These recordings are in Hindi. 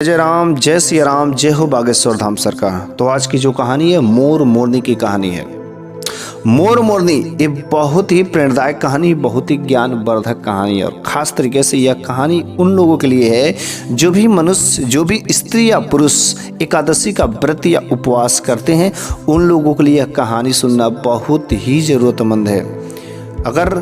जय राम, जय सिया राम, जय हो बागेश्वर धाम सरकार। तो आज की जो कहानी है मोर मोरनी की कहानी है। मोर मोरनी ये बहुत ही प्रेरणादायक कहानी, बहुत ही ज्ञानवर्धक कहानी है। और खास तरीके से यह कहानी उन लोगों के लिए है जो भी मनुष्य, जो भी स्त्री या पुरुष एकादशी का व्रत या उपवास करते हैं, उन लोगों के लिए यह कहानी सुनना बहुत ही जरूरतमंद है। अगर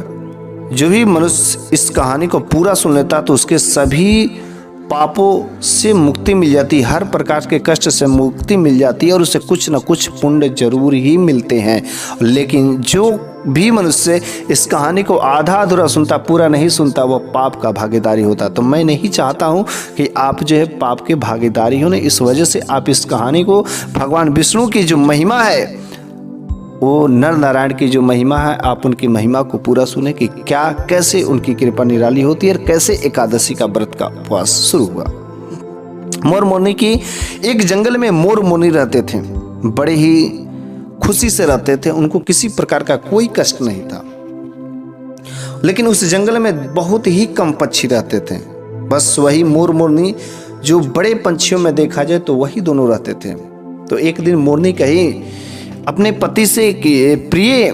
जो भी मनुष्य इस कहानी को पूरा सुन लेता तो उसके सभी पापों से मुक्ति मिल जाती, हर प्रकार के कष्ट से मुक्ति मिल जाती है और उसे कुछ न कुछ पुण्य जरूर ही मिलते हैं। लेकिन जो भी मनुष्य इस कहानी को आधा अधूरा सुनता, पूरा नहीं सुनता, वो पाप का भागीदारी होता। तो मैं नहीं चाहता हूँ कि आप जो है पाप के भागीदारी हो। इस वजह से आप इस कहानी को भगवान विष्णु की जो महिमा है, वो नर नारायण की जो महिमा है, आप उनकी महिमा को पूरा सुने कि क्या कैसे उनकी कृपा निराली होती है और कैसे एकादशी का व्रत का उपवास शुरू हुआ। मोर मोरनी की एक जंगल में मोर मोरनी रहते थे, बड़े ही खुशी से रहते थे, उनको किसी प्रकार का कोई कष्ट नहीं था। लेकिन उस जंगल में बहुत ही कम पक्षी रहते थे, बस वही मोर मोरनी जो बड़े पंछियों में देखा जाए तो वही दोनों रहते थे। तो एक दिन मोरनी कही अपने पति से कि प्रिय,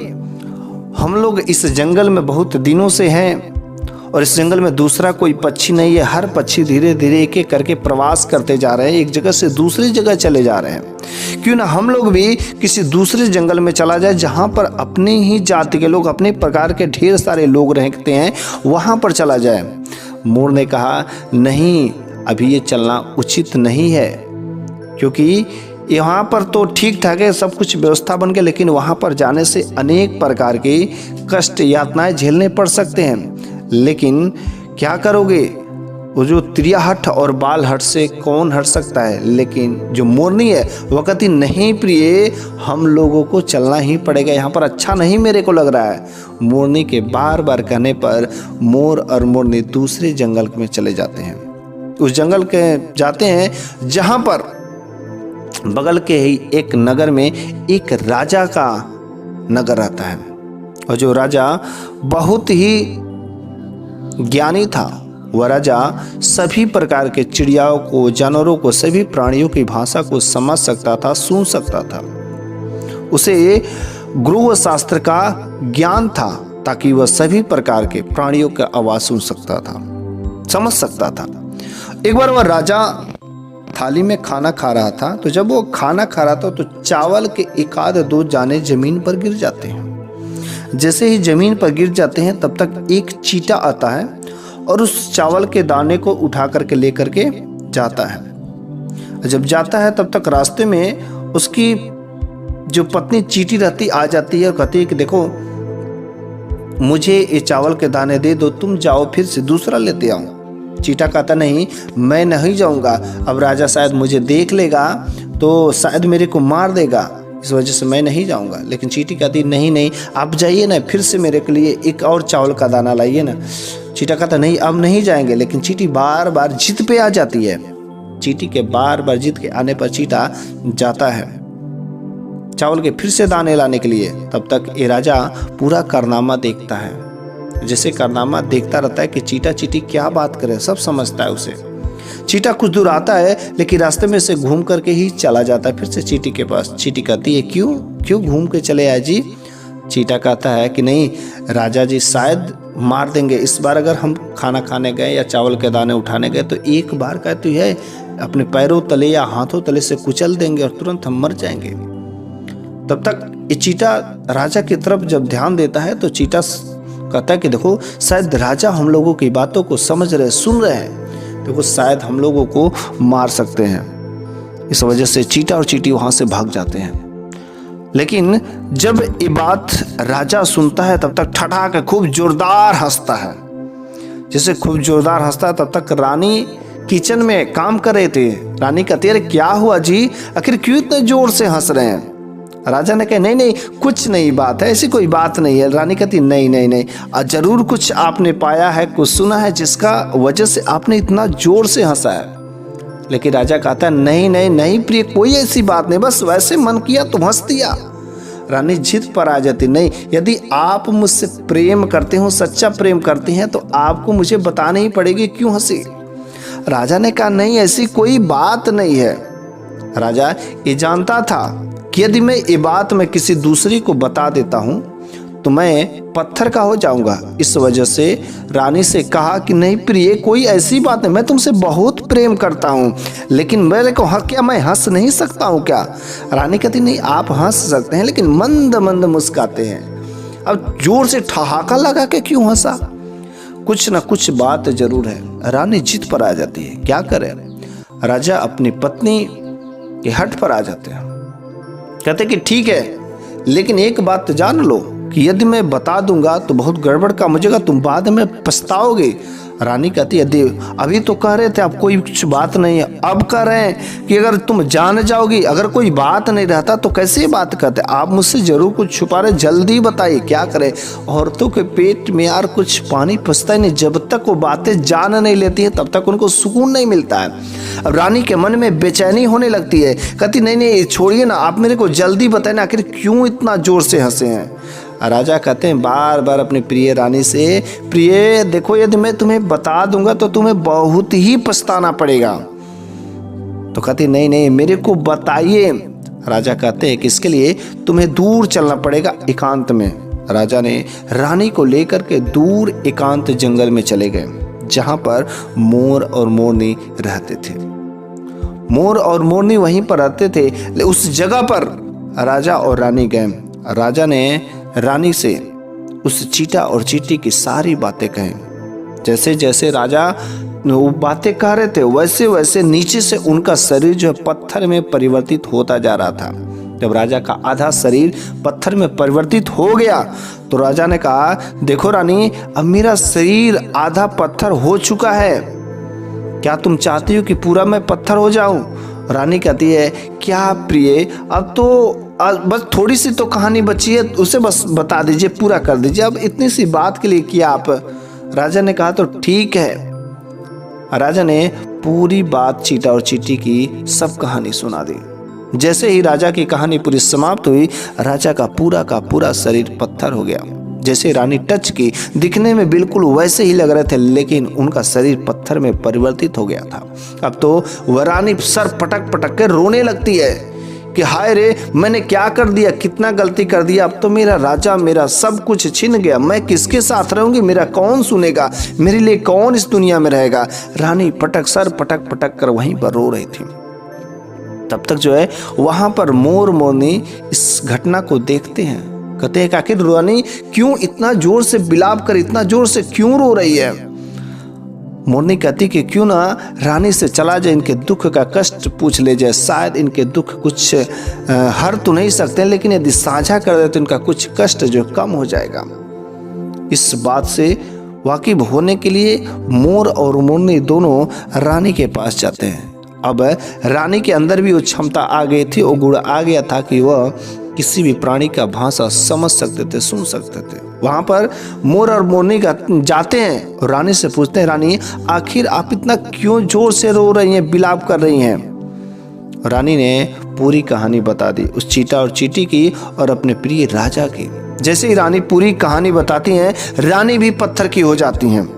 हम लोग इस जंगल में बहुत दिनों से हैं और इस जंगल में दूसरा कोई पक्षी नहीं है। हर पक्षी धीरे धीरे एक एक करके प्रवास करते जा रहे हैं, एक जगह से दूसरी जगह चले जा रहे हैं। क्यों ना हम लोग भी किसी दूसरे जंगल में चला जाए जहाँ पर अपनी ही जाति के लोग, अपने प्रकार के ढेर सारे लोग रहते हैं, वहाँ पर चला जाए। मोर ने कहा नहीं, अभी ये चलना उचित नहीं है, क्योंकि यहाँ पर तो ठीक ठाक है, सब कुछ व्यवस्था बन गया, लेकिन वहाँ पर जाने से अनेक प्रकार के कष्ट यातनाएं झेलने पड़ सकते हैं। लेकिन क्या करोगे, वो जो त्रियाहट और बाल हट से कौन हट सकता है। लेकिन जो मोरनी है वह कहती नहीं प्रिय, हम लोगों को चलना ही पड़ेगा, यहाँ पर अच्छा नहीं मेरे को लग रहा है। मोरनी के बार बार कहने पर मोर और मोरनी दूसरे जंगल में चले जाते हैं। उस जंगल के जाते हैं जहाँ पर बगल के ही एक नगर में एक राजा का नगर रहता है। और जो राजा बहुत ही ज्ञानी था, वह राजा सभी प्रकार के चिड़ियाओं को, जानवरों को, सभी प्राणियों की भाषा को समझ सकता था, सुन सकता था। उसे गुरु शास्त्र का ज्ञान था ताकि वह सभी प्रकार के प्राणियों का आवाज सुन सकता था, समझ सकता था। एक बार वह राजा थाली में खाना खा रहा था, तो जब वो खाना खा रहा था तो चावल के एक आध दो दाने जमीन पर गिर जाते हैं। जैसे ही जमीन पर गिर जाते हैं तब तक एक चींटा आता है और उस चावल के दाने को उठा करके लेकर के जाता है। जब जाता है तब तक रास्ते में उसकी जो पत्नी चींटी रहती आ जाती है और कहती है कि देखो, मुझे ये चावल के दाने दे दो, तुम जाओ फिर से दूसरा लेते आओ। चींटा कहता नहीं, मैं नहीं जाऊंगा, अब राजा शायद मुझे देख लेगा तो शायद मेरे को मार देगा, इस वजह से मैं नहीं जाऊंगा। लेकिन चींटी कहती नहीं नहीं, आप जाइए ना, फिर से मेरे के लिए एक और चावल का दाना लाइए ना। चींटा कहता नहीं, अब नहीं जाएंगे। लेकिन चींटी बार बार जिद पे आ जाती है। चींटी के बार बार जिद के आने पर चींटा जाता है चावल के फिर से दाने लाने के लिए। तब तक ये राजा पूरा कारनामा देखता है, जैसे कारनामा देखता रहता है कि चींटा चींटी क्या बात करे, सब समझता है उसे। चींटा कुछ दूर आता है लेकिन रास्ते में से घूम करके ही चला जाता है फिर से चींटी के पास। चींटी कहती है क्यों घूम के चले आए जी। चींटा कहता है कि नहीं, राजा जी शायद मार देंगे, इस बार अगर हम खाना खाने गए या चावल के दाने उठाने गए तो एक बार कहती है अपने पैरों तले या हाथों तले से कुचल देंगे और तुरंत हम मर जाएंगे। तब तक ये चींटा राजा की तरफ जब ध्यान देता है तो चींटा कहता है कि देखो, शायद राजा हम लोगों की बातों को समझ रहे, सुन रहे हैं, देखो शायद हम लोगों को मार सकते हैं। इस वजह से चींटा और चींटी वहां से भाग जाते हैं। लेकिन जब ये बात राजा सुनता है तब तक ठठा के खूब जोरदार हंसता है। जैसे खूब जोरदार हंसता है तब तक रानी किचन में काम कर रहे थे। रानी कहती है क्या हुआ जी, आखिर क्यों इतने जोर से हंस रहे हैं। राजा ने कहा नहीं नहीं, कुछ नहीं बात है, ऐसी कोई बात नहीं है। रानी कहती नहीं नहीं नहीं, जरूर कुछ आपने पाया है, कुछ सुना है जिसका वजह से आपने इतना जोर से हंसा है। लेकिन राजा कहता है नहीं नहीं नहीं प्रिय, कोई ऐसी बात नहीं, बस वैसे मन किया तो हंस दिया। रानी जिद पर आ जाती, नहीं, यदि आप मुझसे प्रेम करते हो, सच्चा प्रेम करती हैं तो आपको मुझे बतानी ही पड़ेगी क्यों हंसी। राजा ने कहा नहीं, ऐसी कोई बात नहीं है। राजा ये जानता था कि यदि मैं ये बात मैं किसी दूसरी को बता देता हूं तो मैं पत्थर का हो जाऊंगा। इस वजह से रानी से कहा कि नहीं प्रिय, कोई ऐसी बात नहीं, मैं तुमसे बहुत प्रेम करता हूं, लेकिन मेरे को क्या मैं हंस नहीं सकता हूं क्या? रानी कहती नहीं, आप हंस सकते हैं, लेकिन मंद मंद मुस्काते हैं। अब जोर से ठहाका लगा के क्यों हंसा? कुछ ना कुछ बात जरूर है। रानी जिद पर आ जाती है, क्या करे? राजा अपनी पत्नी के हट पर आ जाते हैं, कहते कि ठीक है, लेकिन एक बात जान लो कि यदि मैं बता दूंगा तो बहुत गड़बड़ काम हो जाएगा, तुम बाद में पछताओगे। रानी कहती है यदि अभी तो कह रहे थे अब कोई कुछ बात नहीं है, अब कह रहे हैं कि अगर तुम जान जाओगी, अगर कोई बात नहीं रहता तो कैसे बात करते? आप मुझसे जरूर कुछ छुपा रहे, जल्दी बताइए क्या करें। औरतों के पेट में यार कुछ पानी पसता ही नहीं, जब तक वो बातें जान नहीं लेती है तब तक उनको सुकून नहीं मिलता है। अब रानी के मन में बेचैनी होने लगती है, कहती नहीं नहीं छोड़िए ना, आप मेरे को जल्दी बताएं ना, आखिर क्यों इतना जोर से हंसे हैं? राजा कहते हैं बार बार अपनी प्रिय रानी से, प्रिय देखो यदि मैं तुम्हें बता दूंगा तो तुम्हें बहुत ही पछताना पड़ेगा। तो कहती नहीं नहीं मेरे को बताइए। राजा कहते हैं कि इसके लिए तुम्हें दूर चलना पड़ेगा, एकांत में। राजा ने रानी को लेकर के दूर एकांत जंगल में चले गए, जहां पर मोर और मोरनी रहते थे। मोर और मोरनी वहीं पर रहते थे। उस जगह पर राजा और रानी गए। राजा ने रानी से उस चीटा और चींटी की सारी बातें कहीं। जैसे जैसे राजा वो बातें कह रहे थे वैसे वैसे नीचे से उनका शरीर जो है पत्थर में परिवर्तित होता जा रहा था। जब राजा का आधा शरीर पत्थर में परिवर्तित हो गया तो राजा ने कहा देखो रानी, अब मेरा शरीर आधा पत्थर हो चुका है, क्या तुम चाहती हो कि पूरा मैं पत्थर हो जाऊं? रानी कहती है क्या प्रिय, अब तो बस थोड़ी सी तो कहानी बची है, उसे बस बता दीजिए, पूरा कर दीजिए, अब इतनी सी बात के लिए किया आप? राजा ने कहा तो ठीक है। राजा ने पूरी बात चीटा और चींटी की सब कहानी सुना दी। जैसे ही राजा की कहानी पूरी समाप्त हुई, राजा का पूरा शरीर पत्थर हो गया। जैसे रानी टच की, दिखने में बिल्कुल वैसे ही लग रहे थे, लेकिन उनका शरीर पत्थर में परिवर्तित हो गया था। अब तो वह रानी सर पटक पटक के रोने लगती है कि हाय रे, मैंने क्या कर दिया, कितना गलती कर दिया, अब तो मेरा राजा, मेरा सब कुछ छिन गया, मैं किसके साथ रहूंगी, मेरा कौन सुनेगा, मेरे लिए कौन इस दुनिया में रहेगा? रानी सर पटक पटक कर वहीं पर रो रही थी। तब तक जो है वहां पर मोर मोरनी इस घटना को देखते हैं, कहते हैं कि आखिर रानी क्यों इतना जोर से बिलाप कर, इतना जोर से क्यों रो रही है? मोरनी कहती कि क्यों ना रानी से चला जाए, इनके दुख का कष्ट पूछ ले जाए, शायद इनके दुख कुछ हर तो नहीं सकते, लेकिन यदि साझा कर दे तो इनका कुछ कष्ट जो कम हो जाएगा। इस बात से वाकिफ होने के लिए मोर और मोरनी दोनों रानी के पास जाते हैं। अब रानी के अंदर भी वो क्षमता आ गई थी, वो गुण आ गया था कि वह किसी भी प्राणी का भाषा समझ सकते थे, सुन सकते थे। वहां पर मोर और मोरनी जाते हैं और रानी से पूछते हैं रानी आखिर आप इतना क्यों जोर से रो रही हैं, बिलाप कर रही हैं? रानी ने पूरी कहानी बता दी, उस चीटा और चींटी की और अपने प्रिय राजा की। जैसे ही रानी पूरी कहानी बताती हैं, रानी भी पत्थर की हो जाती हैं।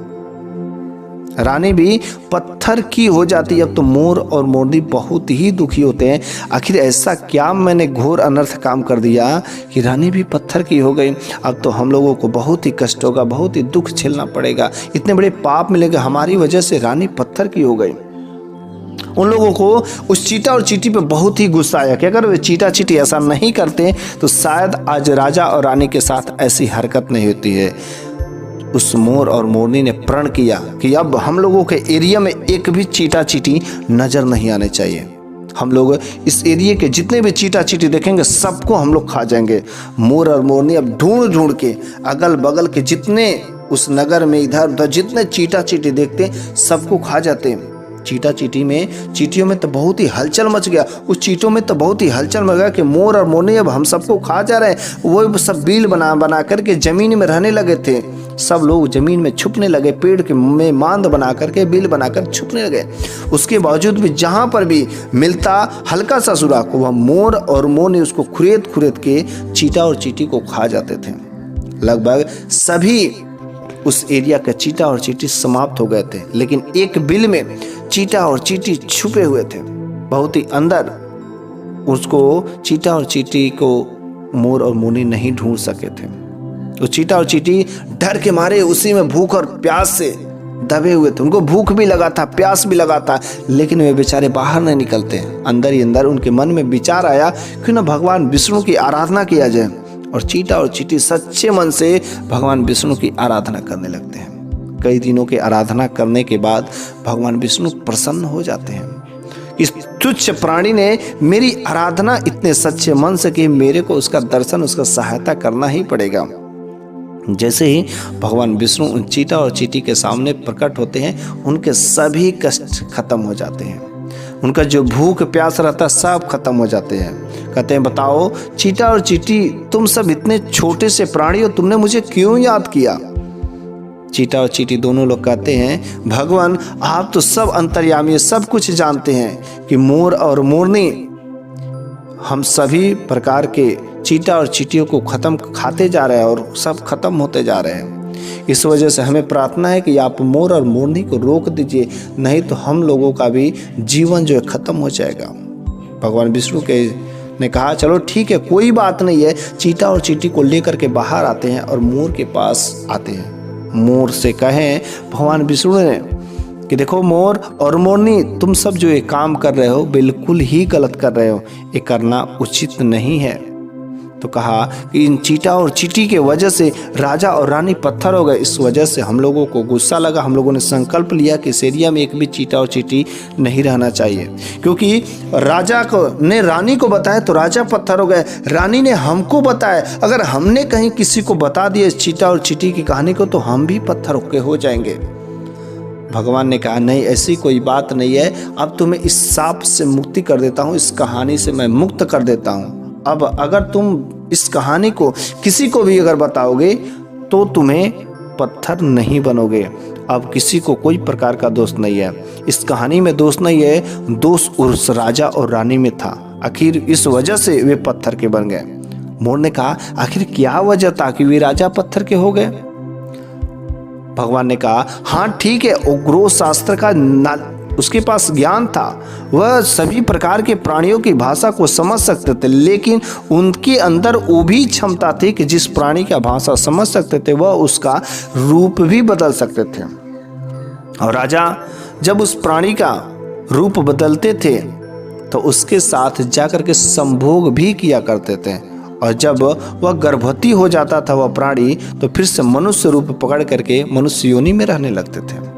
रानी भी पत्थर की हो जाती है। अब तो मोर और मोरनी बहुत ही दुखी होते हैं, आखिर ऐसा क्या मैंने घोर अनर्थ काम कर दिया कि रानी भी पत्थर की हो गई। अब तो हम लोगों को बहुत ही कष्ट होगा, बहुत ही दुख झेलना पड़ेगा, इतने बड़े पाप मिलेंगे, हमारी वजह से रानी पत्थर की हो गई। उन लोगों को उस चीटा और चींटी पे बहुत ही गुस्सा आया कि अगर वे चीटा चींटी ऐसा नहीं करते तो शायद आज राजा और रानी के साथ ऐसी हरकत नहीं होती है। उस मोर और मोरनी ने प्रण किया कि अब हम लोगों के एरिया में एक भी चीटा चींटी नजर नहीं आने चाहिए। हम लोग इस एरिया के जितने भी चीटा चींटी देखेंगे सबको हम लोग खा जाएंगे। मोर और मोरनी अब ढूंढ ढूंढ के अगल बगल के जितने उस नगर में इधर उधर जितने चीटा चींटी देखते सबको खा जाते हैं। चींटियों में तो बहुत ही हलचल मच गया, उस चींटों में तो बहुत ही हलचल मच गया कि मोर और मोरनी अब हम सबको खा जा रहे हैं। वो सब बिल बना करके जमीन में रहने लगे थे। सब लोग जमीन में छुपने लगे, पेड़ के में मांद बना करके बिल बनाकर छुपने लगे। उसके बावजूद भी जहां पर भी मिलता हल्का सा सुराख, वह मोर और मोरनी उसको खुरेद के चीटा और चींटी को खा जाते थे। लगभग सभी उस एरिया का चीटा और चींटी समाप्त हो गए थे, लेकिन एक बिल में चीटा और चींटी छुपे हुए थे बहुत ही अंदर। उसको चीटा और चींटी को मोर और मोरनी नहीं ढूंढ सके थे। तो चीटा और चींटी डर के मारे उसी में भूख और प्यास से दबे हुए थे। उनको भूख भी लगा था, प्यास भी लगा था, लेकिन वे बेचारे बाहर नहीं निकलते। अंदर ही अंदर उनके मन में विचार आया क्यों ना भगवान विष्णु की आराधना किया जाए। और चीटा और चींटी सच्चे मन से भगवान विष्णु की आराधना करने लगते हैं। कई दिनों की आराधना करने के बाद भगवान विष्णु प्रसन्न हो जाते हैं। इस तुच्छ प्राणी ने मेरी आराधना इतने सच्चे मन से की, मेरे को उसका दर्शन, उसका सहायता करना ही पड़ेगा। जैसे ही भगवान विष्णु उन चीटा और चींटी के सामने प्रकट होते हैं, उनके सभी कष्ट खत्म हो जाते हैं। उनका जो भूख प्यास रहता सब खत्म हो जाते हैं। कहते हैं, बताओ चीटा और चींटी, तुम सब इतने छोटे से प्राणी हो, तुमने मुझे क्यों याद किया? चीटा और चींटी दोनों लोग कहते हैं, भगवान आप तो सब अंतर्यामी, सब कुछ जानते हैं कि मोर और मोरनी हम सभी प्रकार के चीटा और चींटियों को खत्म खाते जा रहे हैं और सब खत्म होते जा रहे हैं। इस वजह से हमें प्रार्थना है कि आप मोर और मोरनी को रोक दीजिए, नहीं तो हम लोगों का भी जीवन जो है खत्म हो जाएगा। भगवान विष्णु ने कहा, चलो ठीक है, कोई बात नहीं है। चीटा और चींटी को लेकर के बाहर आते हैं और मोर के पास आते हैं। मोर से कहें भगवान विष्णु ने कि देखो मोर और मोरनी, तुम सब जो ये काम कर रहे हो बिल्कुल ही गलत कर रहे हो, ये करना उचित नहीं है। तो कहा कि इन चीटा और चींटी के वजह से राजा और रानी पत्थर हो गए। इस वजह से हम लोगों को गुस्सा लगा, हम लोगों ने संकल्प लिया कि इस एरिया में एक भी चीटा और चींटी नहीं रहना चाहिए। क्योंकि राजा को ने रानी को बताया तो राजा पत्थर हो गए, रानी ने हमको बताया, अगर हमने कहीं किसी को बता दिया इस चीटा और चींटी की कहानी को तो हम भी पत्थर के हो जाएंगे। भगवान ने कहा, नहीं ऐसी कोई बात नहीं है, अब तुम्हें इस शाप से मुक्ति कर देता हूँ, इस कहानी से मैं मुक्त कर देता हूँ। अब अगर तुम इस कहानी को किसी को भी अगर बताओगे तो तुम्हें पत्थर नहीं बनोगे। अब किसी को कोई प्रकार का दोष नहीं है, इस कहानी में दोष नहीं है, दोष उस राजा और रानी में था। आखिर इस वजह से वे पत्थर के बन गए। मोर ने कहा, आखिर क्या वजह था कि वे राजा पत्थर के हो गए? भगवान ने कहा, हाँ ठीक है, उग्रो शास्त्र का उसके पास ज्ञान था, वह सभी प्रकार के प्राणियों की भाषा को समझ सकते थे, लेकिन उनके अंदर वो भी क्षमता थी कि जिस प्राणी का भाषा समझ सकते थे वह उसका रूप भी बदल सकते थे। और राजा जब उस प्राणी का रूप बदलते थे तो उसके साथ जाकर के संभोग भी किया करते थे। और जब वह गर्भवती हो जाता था वह प्राणी, तो फिर से मनुष्य रूप पकड़ करके मनुष्य योनि में रहने लगते थे।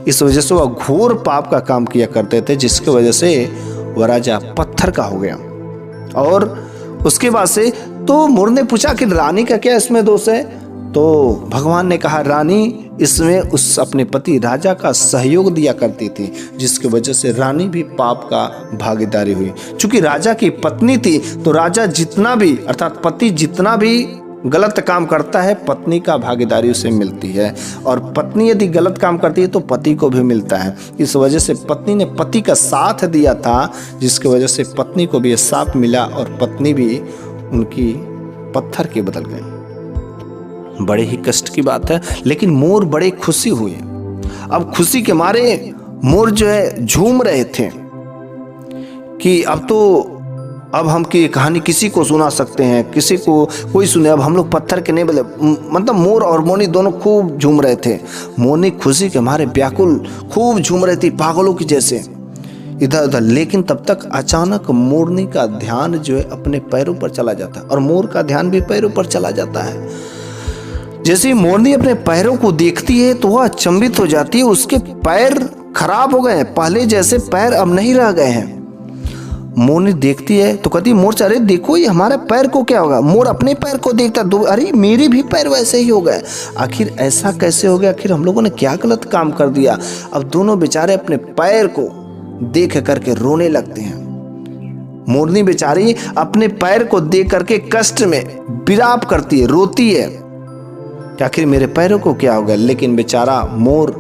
इस वजह से वह घोर पाप का काम किया करते थे, जिसकी वजह से वह राजा पत्थर का हो गया। और उसके बाद से तो मोर ने पूछा कि रानी का क्या इसमें दोष है? तो भगवान ने कहा, रानी इसमें उस अपने पति राजा का सहयोग दिया करती थी, जिसकी वजह से रानी भी पाप का भागीदारी हुई। चूंकि राजा की पत्नी थी तो राजा जितना भी अर्थात पति जितना भी गलत काम करता है पत्नी का भागीदारी उसे मिलती है, और पत्नी यदि गलत काम करती है तो पति को भी मिलता है। इस वजह से पत्नी ने पति का साथ दिया था, जिसकी वजह से पत्नी को भी साथ मिला और पत्नी भी उनकी पत्थर के बदल गई। बड़े ही कष्ट की बात है, लेकिन मोर बड़े खुशी हुए। अब खुशी के मारे मोर जो है झूम रहे थे कि अब हम की कहानी किसी को सुना सकते हैं, किसी को कोई सुने, अब हम लोग पत्थर के नहीं बदले। मतलब मोर और मोरनी दोनों खूब झूम रहे थे। मोरनी खुशी के मारे व्याकुल खूब झूम रही थी, पागलों की जैसे इधर उधर। लेकिन तब तक अचानक मोरनी का ध्यान जो है अपने पैरों पर चला जाता है और मोर का ध्यान भी पैरों पर चला जाता है। जैसे ही मोरनी अपने पैरों को देखती है तो वह अचंभित हो जाती है, उसके पैर खराब हो गए हैं, पहले जैसे पैर अब नहीं रह गए हैं। मोरनी देखती है तो कहती है, मोर अरे देखो ये हमारे पैर को क्या होगा? मोर अपने पैर को देखता, अरे मेरे भी पैर वैसे ही हो गए। आखिर ऐसा कैसे हो गया? आखिर हम लोगों ने क्या गलत काम कर दिया? अब दोनों बेचारे अपने पैर को देख करके रोने लगते हैं। मोरनी बेचारी अपने पैर को देख करके कष्ट में विलाप करती है, रोती है कि आखिर मेरे पैरों को क्या हो गया। लेकिन बेचारा मोर,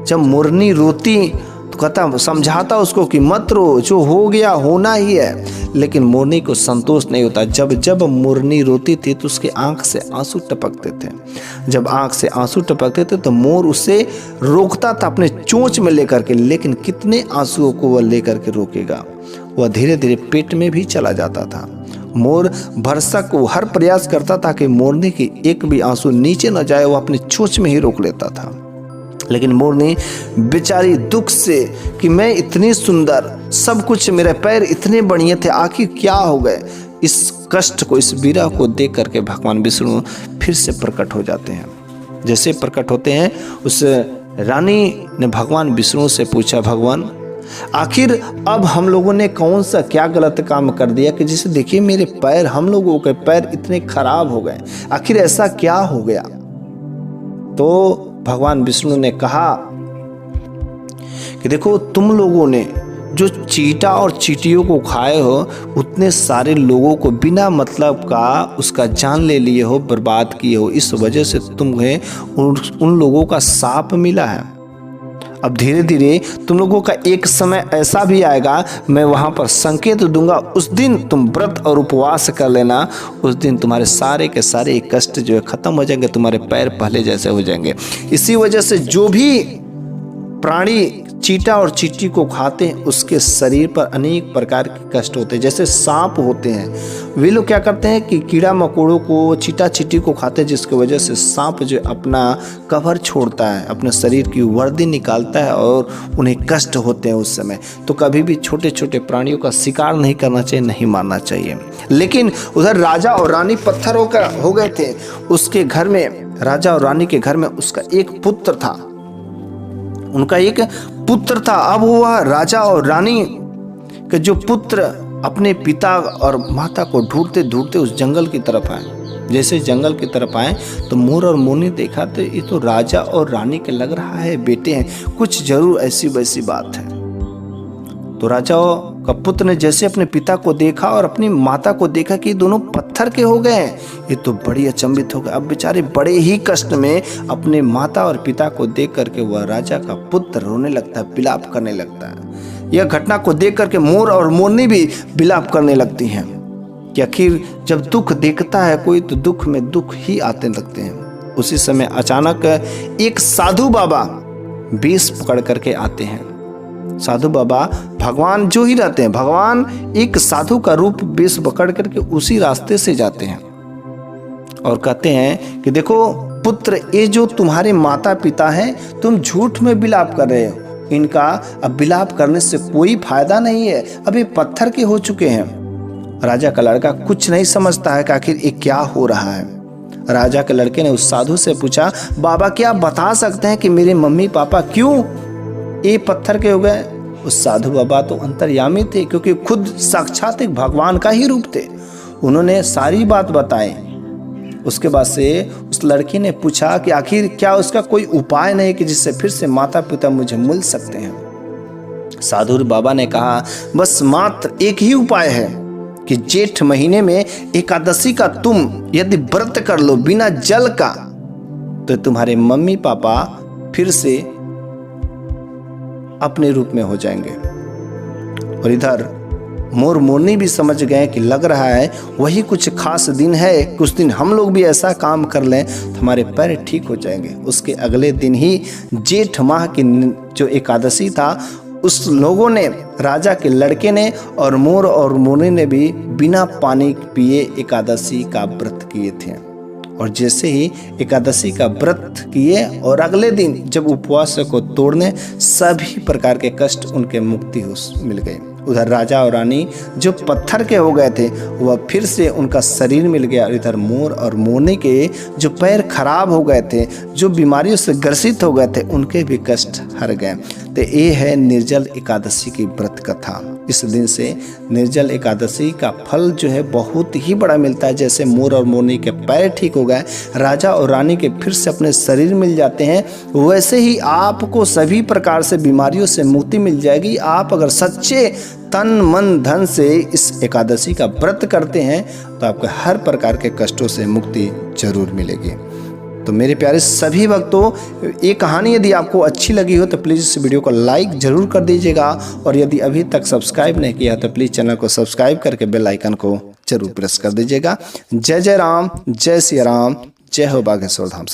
जब मोरनी रोती तो कहता, समझाता उसको कि मत रो, जो हो गया होना ही है। लेकिन मोरनी को संतोष नहीं होता। जब जब मोरनी रोती थी तो उसके आंख से आंसू टपकते थे। जब आंख से आंसू टपकते थे तो मोर उसे रोकता था अपने चोंच में लेकर के, लेकिन कितने आंसुओं को वह लेकर के रोकेगा। वह धीरे धीरे पेट में भी चला जाता था। मोर भरसक वो हर प्रयास करता था कि मोरनी की एक भी आंसू नीचे न जाए, वो अपनी चोंच में ही रोक लेता था। लेकिन मोरनी बेचारी दुख से कि मैं इतनी सुंदर, सब कुछ मेरे पैर इतने बढ़िया थे, आखिर क्या हो गए। इस कष्ट को, इस विरह को देख करके भगवान विष्णु फिर से प्रकट हो जाते हैं। जैसे प्रकट होते हैं, उस रानी ने भगवान विष्णु से पूछा, भगवान आखिर अब हम लोगों ने कौन सा क्या गलत काम कर दिया कि जिसे देखिए मेरे पैर, हम लोगों के पैर इतने खराब हो गए, आखिर ऐसा क्या हो गया। तो भगवान विष्णु ने कहा कि देखो तुम लोगों ने जो चींटा और चींटियों को खाए हो, उतने सारे लोगों को बिना मतलब का उसका जान ले लिए हो, बर्बाद किए हो। इस वजह से तुम्हें उन लोगों का शाप मिला है। अब धीरे धीरे तुम लोगों का एक समय ऐसा भी आएगा, मैं वहां पर संकेत दूंगा, उस दिन तुम व्रत और उपवास कर लेना। उस दिन तुम्हारे सारे के सारे कष्ट जो है खत्म हो जाएंगे, तुम्हारे पैर पहले जैसे हो जाएंगे। इसी वजह से जो भी प्राणी चींटा और चींटी को खाते हैं उसके शरीर पर अनेक प्रकार के कष्ट होते हैं। जैसे सांप होते हैं, वे लोग क्या करते हैं कि कीड़ा मकोड़ों को, चींटा चींटी को खाते हैं, जिसकी वजह से सांप जो अपना कवर छोड़ता है, अपने शरीर की वर्दी निकालता है और उन्हें कष्ट होते हैं उस समय। तो कभी भी छोटे छोटे प्राणियों का शिकार नहीं करना चाहिए, नहीं मारना चाहिए। लेकिन उधर राजा और रानी पत्थरों का हो गए थे। उसके घर में, राजा और रानी के घर में उसका एक पुत्र था, उनका एक पुत्र था। अब वह राजा और रानी के जो पुत्र अपने पिता और माता को ढूंढते ढूंढते उस जंगल की तरफ आए। जैसे जंगल की तरफ आए तो मोर और मोरनी देखा तो ये तो राजा और रानी के लग रहा है बेटे हैं, कुछ जरूर ऐसी वैसी बात है। तो राजा का पुत्र ने जैसे अपने पिता को देखा और अपनी माता को देखा कि दोनों पत्थर के हो गए, ये तो बड़ी अचंभित हो गए। अब बेचारे बड़े ही कष्ट में अपने माता और पिता को देख करके वह राजा का पुत्र रोने लगता है, विलाप करने लगता है। यह घटना को देख करके मोर और मोरनी भी विलाप करने लगती हैं कि आखिर जब दुख देखता है कोई तो दुख में दुख ही आते लगते हैं। उसी समय अचानक एक साधु बाबा विष पकड़ करके आते हैं। साधु बाबा भगवान जो ही रहते हैं, भगवान एक साधु का रूप विष पकड़ करके उसी रास्ते से जाते हैं और कहते हैं कि देखो पुत्र, ये जो तुम्हारे माता पिता हैं, तुम झूठ में विलाप कर रहे हो, इनका अब विलाप करने से कोई फायदा नहीं है, अभी पत्थर के हो चुके हैं। राजा का लड़का कुछ नहीं समझता है कि आखिर ये क्या हो रहा है। राजा के लड़के ने उस साधु से पूछा, बाबा क्या आप बता सकते हैं कि मेरे मम्मी पापा क्यों ये पत्थर के हो गए। उस साधु बाबा तो अंतर्यामी थे, क्योंकि खुद साक्षात एक भगवान का ही रूप थे। उन्होंने सारी बात बताई। उसके बाद से उस लड़की ने पूछा कि आखिर क्या उसका कोई उपाय नहीं कि जिससे फिर से माता पिता मुझे मिल सकते हैं। साधु बाबा ने कहा, बस मात्र एक ही उपाय है कि जेठ महीने में एकादशी का तुम यदि व्रत कर लो बिना जल का, तो तुम्हारे मम्मी पापा फिर से अपने रूप में हो जाएंगे। और इधर मोर मोरनी भी समझ गए कि लग रहा है वही कुछ खास दिन है, कुछ दिन हम लोग भी ऐसा काम कर लें तो हमारे पैर ठीक हो जाएंगे। उसके अगले दिन ही जेठ माह की जो एकादशी था, उस लोगों ने, राजा के लड़के ने और मोर और मोरनी ने भी बिना पानी पिए एकादशी का व्रत किए थे। और जैसे ही एकादशी का व्रत किए और अगले दिन जब उपवास को तोड़ने, सभी प्रकार के कष्ट उनके मुक्ति मिल गए। उधर राजा और रानी जो पत्थर के हो गए थे वह फिर से उनका शरीर मिल गया। और इधर मोर और मोरनी के जो पैर खराब हो गए थे, जो बीमारियों से ग्रसित हो गए थे, उनके भी कष्ट हर गए। तो ये है निर्जल एकादशी की व्रत कथा। इस दिन से निर्जल एकादशी का फल जो है बहुत ही बड़ा मिलता है। जैसे मोर और मोरनी के पैर ठीक हो गए, राजा और रानी के फिर से अपने शरीर मिल जाते हैं, वैसे ही आपको सभी प्रकार से बीमारियों से मुक्ति मिल जाएगी। आप अगर सच्चे तन मन धन से इस एकादशी का व्रत करते हैं तो आपको हर प्रकार के कष्टों से मुक्ति जरूर मिलेगी। तो मेरे प्यारे सभी भक्तों, ये कहानी यदि आपको अच्छी लगी हो तो प्लीज़ इस वीडियो को लाइक जरूर कर दीजिएगा, और यदि अभी तक सब्सक्राइब नहीं किया तो प्लीज़ चैनल को सब्सक्राइब करके बेल आइकन को जरूर प्रेस कर दीजिएगा। जय जय राम, जय सिया राम, जय हो बागेश्वर धाम।